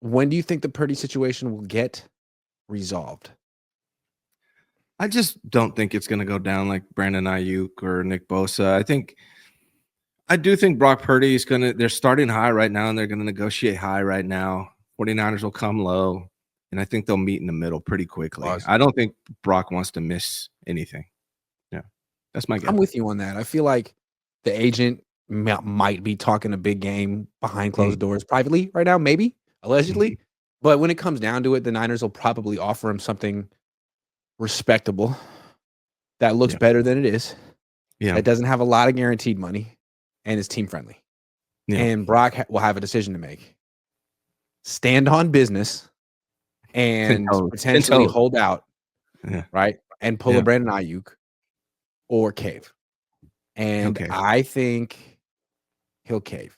When do you think the Purdy situation will get resolved? I just don't think it's going to go down like Brandon Ayuk or Nick Bosa. I do think Brock Purdy is going to – they're starting high right now, and they're going to negotiate high right now. 49ers will come low, and I think they'll meet in the middle pretty quickly. Awesome. I don't think Brock wants to miss anything. Yeah, that's my guess. I'm with you on that. I feel like the agent might be talking a big game behind closed doors privately right now, maybe, allegedly. But when it comes down to it, the Niners will probably offer him something respectable that looks better than it is. Yeah. That doesn't have a lot of guaranteed money and is team friendly. Yeah. And Brock will have a decision to make. Stand on business and potentially hold out, right? And pull a Brandon Ayuk or cave. And I think he'll cave.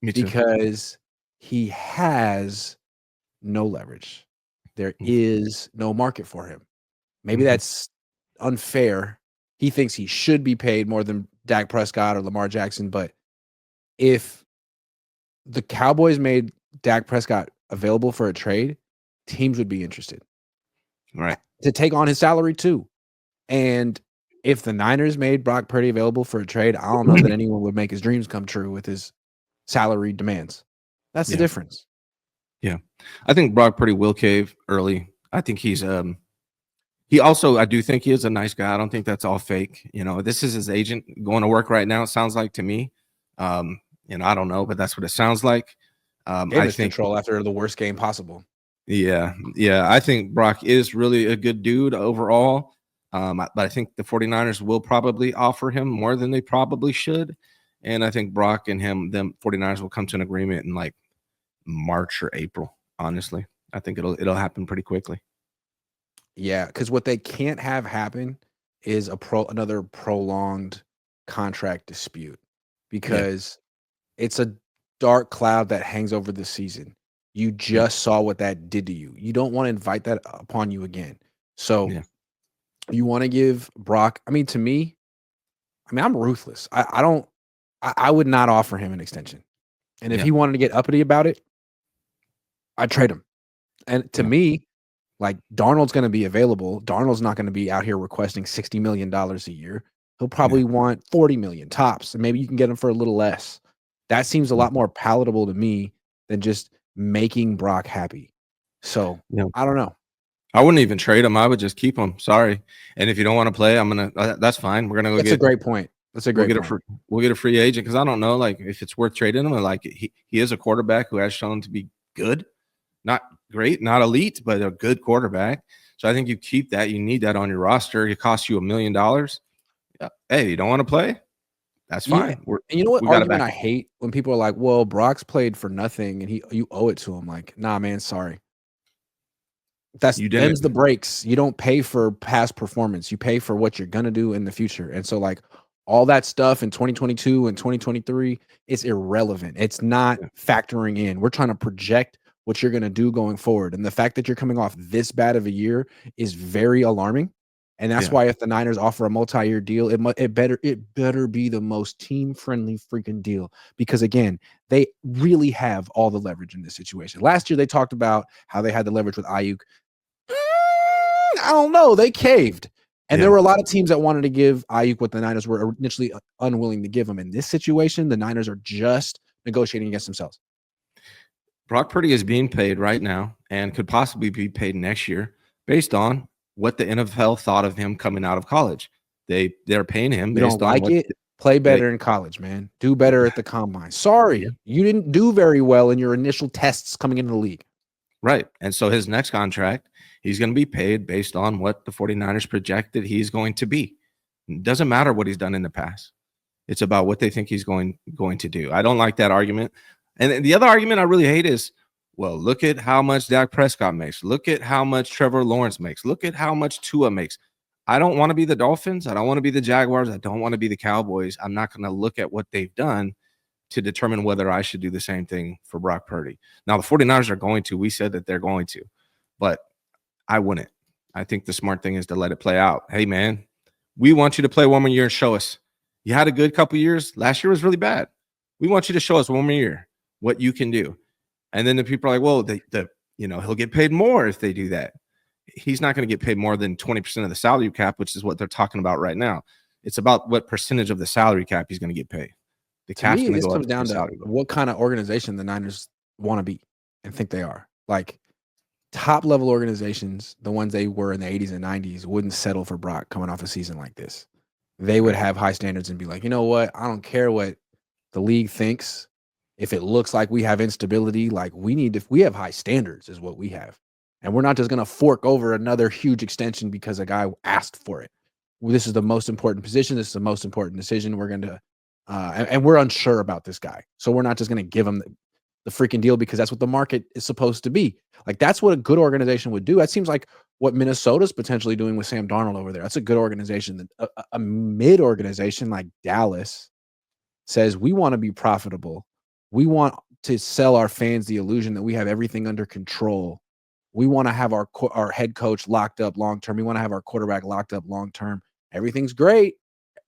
Me too. Because he has no leverage. There is no market for him. Maybe that's unfair. He thinks he should be paid more than Dak Prescott or Lamar Jackson, but if the Cowboys made Dak Prescott available for a trade, teams would be interested. Right. To take on his salary too. And if the Niners made Brock Purdy available for a trade, I don't know that anyone would make his dreams come true with his salary demands. That's the difference. Yeah. I think Brock Purdy will cave early. I think he's I do think he is a nice guy. I don't think that's all fake. This is his agent going to work right now, it sounds like to me. I don't know, but that's what it sounds like. I think control after the worst game possible. Yeah. I think Brock is really a good dude overall. But I think the 49ers will probably offer him more than they probably should. And I think Brock and them 49ers will come to an agreement in like March or April. Honestly, I think it'll happen pretty quickly. Yeah, because what they can't have happen is another prolonged contract dispute, because it's a dark cloud that hangs over the season. You just saw what that did to you. You don't want to invite that upon you again. So you want to give Brock. To me, I'm ruthless. I would not offer him an extension. And if he wanted to get uppity about it, I'd trade him. And to me, like, Darnold's going to be available. Darnold's not going to be out here requesting $60 million a year. He'll probably want $40 million tops. And maybe you can get him for a little less. That seems a lot more palatable to me than just making Brock happy. So I don't know. I wouldn't even trade him. I would just keep him. Sorry. And if you don't want to play, that's fine. We're going to go That's a great point. That's a great point. We'll get a free agent, because I don't know, like, if it's worth trading him. Like, he is a quarterback who has shown to be good, not great, not elite, but a good quarterback. So I think you keep that. You need that on your roster. It costs you $1 million. Hey, you don't want to play? That's fine. And you know what argument I hate? When people are like, well, Brock's played for nothing and you owe it to him. Like, nah, man, sorry. Them's the breaks. You don't pay for past performance. You pay for what you're going to do in the future. And so, like, all that stuff in 2022 and 2023, it's irrelevant. It's not factoring in. We're trying to project what you're going to do going forward. And the fact that you're coming off this bad of a year is very alarming. And that's why if the Niners offer a multi-year deal, it better be the most team-friendly freaking deal. Because, again, they really have all the leverage in this situation. Last year, they talked about how they had the leverage with Ayuk. I don't know. They caved. And there were a lot of teams that wanted to give Ayuk what the Niners were initially unwilling to give him. In this situation, the Niners are just negotiating against themselves. Brock Purdy is being paid right now and could possibly be paid next year based on what the NFL thought of him coming out of college. They're paying him based on what play better in college, man. Do better at the combine. Sorry, you didn't do very well in your initial tests coming into the league. Right. And so his next contract, he's going to be paid based on what the 49ers projected he's going to be. It doesn't matter what he's done in the past. It's about what they think he's going to do. I don't like that argument. And the other argument I really hate is, well, look at how much Dak Prescott makes. Look at how much Trevor Lawrence makes. Look at how much Tua makes. I don't want to be the Dolphins. I don't want to be the Jaguars. I don't want to be the Cowboys. I'm not going to look at what they've done to determine whether I should do the same thing for Brock Purdy. Now, the 49ers are going to. We said that they're going to. But I wouldn't. I think the smart thing is to let it play out. Hey, man, we want you to play one more year and show us. You had a good couple years. Last year was really bad. We want you to show us one more year what you can do. And then the people are like, well, he'll get paid more if they do that. He's not going to get paid more than 20% of the salary cap, which is what they're talking about right now. It's about what percentage of the salary cap he's going to get paid. The To cap's me, going to this go up comes if your down to salary goes up. what kind of organization the Niners want to be and think they are. Like top level organizations, the ones they were in the 80s and 90s, wouldn't settle for Brock coming off a season like this. They would have high standards and be like, you know what? I don't care what the league thinks. If it looks like we have instability, like we have high standards is what we have. And we're not just going to fork over another huge extension because a guy asked for it. This is the most important position. This is the most important decision. We're going to, and we're unsure about this guy. So we're not just going to give him the freaking deal because that's what the market is supposed to be. Like that's what a good organization would do. That seems like what Minnesota's potentially doing with Sam Darnold over there. That's a good organization. A mid organization like Dallas says we want to be profitable. We want to sell our fans the illusion that we have everything under control. We want to have our head coach locked up long term. We want to have our quarterback locked up long term. Everything's great.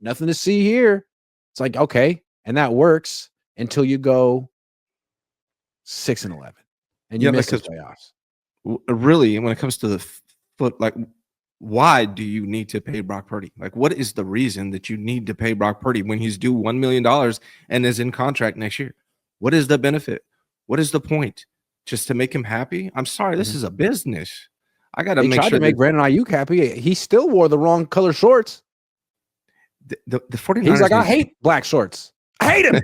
Nothing to see here. It's like, okay. And that works until you go 6-11 and you miss the playoffs. Really, when it comes to the foot, like, why do you need to pay Brock Purdy? Like, what is the reason that you need to pay Brock Purdy when he's due $1 million and is in contract next year? What is the benefit? What is the point? Just to make him happy? I'm sorry, this is a business. I got to make sure. They tried to make Brandon Ayuk happy. He still wore the wrong color shorts. The 49ers. He's like, I hate black shorts. I hate him.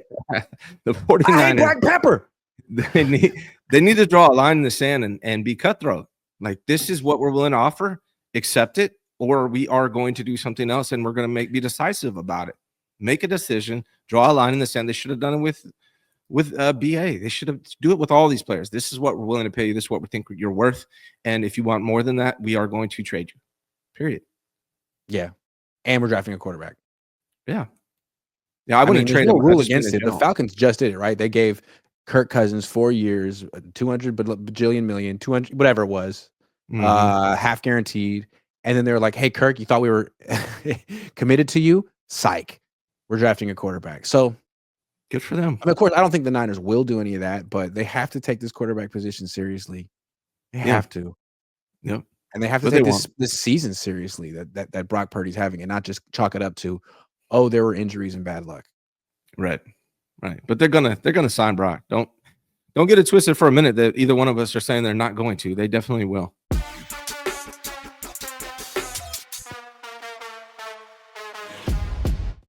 The 49ers. I hate black pepper. They need to draw a line in the sand and be cutthroat. Like, this is what we're willing to offer. Accept it, or we are going to do something else, and we're going to be decisive about it. Make a decision. Draw a line in the sand. They should have done it with BA. They should have do it with all these players. This is what we're willing to pay you. This is what we think you're worth. And if you want more than that, we are going to trade you. Period. Yeah. And we're drafting a quarterback. Yeah. Yeah, I wouldn't trade no rule against it. The Falcons just did it, right? They gave Kirk Cousins 4 years, 200 bajillion million, 200, whatever it was, half guaranteed. And then they were like, hey, Kirk, you thought we were committed to you? Psych. We're drafting a quarterback. So good for them. I mean, of course, I don't think the Niners will do any of that, but they have to take this quarterback position seriously. They have to. Yep. And they have to take this season seriously that Brock Purdy's having, and not just chalk it up to, oh, there were injuries and bad luck. Right. But they're gonna sign Brock. Don't get it twisted for a minute that either one of us are saying they're not going to. They definitely will.